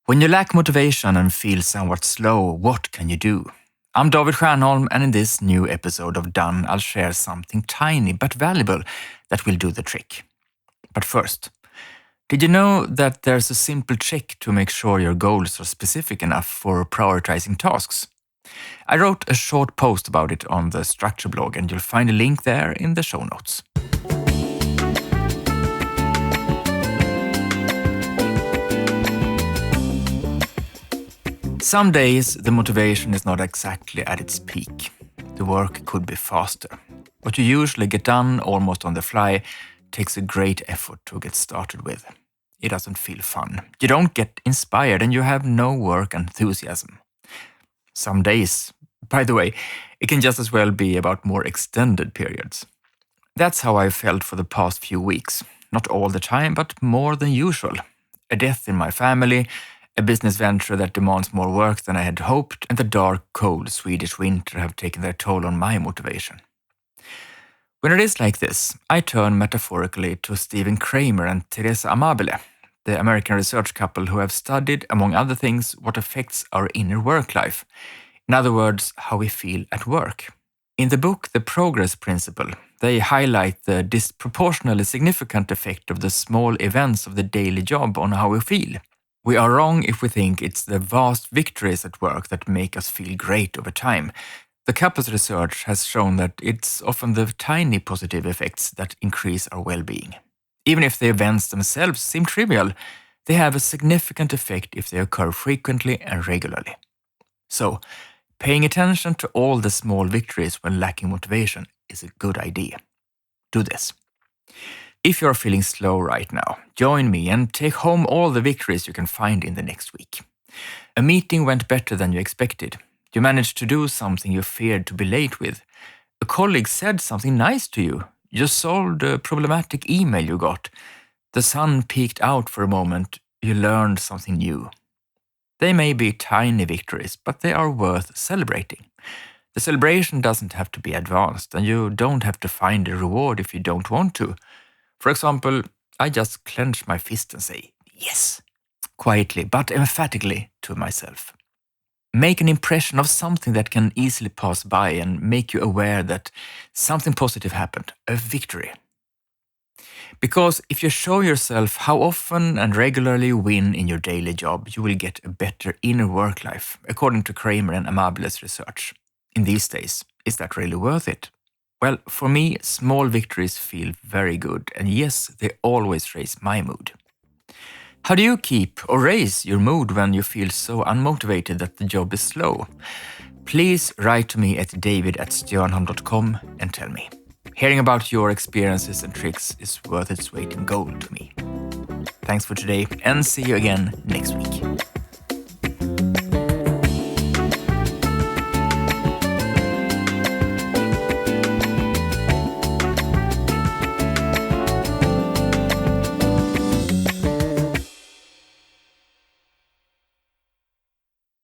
When you lack motivation and feel somewhat slow, what can you do? I'm David Stiernholm, and in this new episode of Done, I'll share something tiny but valuable that will do the trick. But first, did you know that there's a simple trick to make sure your goals are specific enough for prioritizing tasks? I wrote a short post about it on the Struktör blog, and you'll find a link there in the show notes. Some days, the motivation is not exactly at its peak. The work could be faster. What you usually get done almost on the fly takes a great effort to get started with. It doesn't feel fun. You don't get inspired and you have no work enthusiasm. Some days, by the way, it can just as well be about more extended periods. That's how I felt for the past few weeks. Not all the time, but more than usual. A death in my family, a business venture that demands more work than I had hoped, and the dark, cold Swedish winter have taken their toll on my motivation. When it is like this, I turn metaphorically to Stephen Kramer and Teresa Amabile, the American research couple who have studied, among other things, what affects our inner work life. In other words, how we feel at work. In the book The Progress Principle, they highlight the disproportionately significant effect of the small events of the daily job on how we feel. We are wrong if we think it's the vast victories at work that make us feel great over time. The couple's research has shown that it's often the tiny positive effects that increase our well-being. Even if the events themselves seem trivial, they have a significant effect if they occur frequently and regularly. So, paying attention to all the small victories when lacking motivation is a good idea. Do this. If you're feeling slow right now, join me and take home all the victories you can find in the next week. A meeting went better than you expected. You managed to do something you feared to be late with. A colleague said something nice to you. You solved a problematic email you got. The sun peeked out for a moment. You learned something new. They may be tiny victories, but they are worth celebrating. The celebration doesn't have to be advanced, and you don't have to find a reward if you don't want to. For example, I just clench my fist and say, yes, quietly but emphatically to myself. Make an impression of something that can easily pass by and make you aware that something positive happened, a victory. Because if you show yourself how often and regularly you win in your daily job, you will get a better inner work life, according to Kramer and Amabile's research. In these days, is that really worth it? Well, for me, small victories feel very good, and yes, they always raise my mood. How do you keep or raise your mood when you feel so unmotivated that the job is slow? Please write to me at david@stiernholm.com and tell me. Hearing about your experiences and tricks is worth its weight in gold to me. Thanks for today, and see you again next week.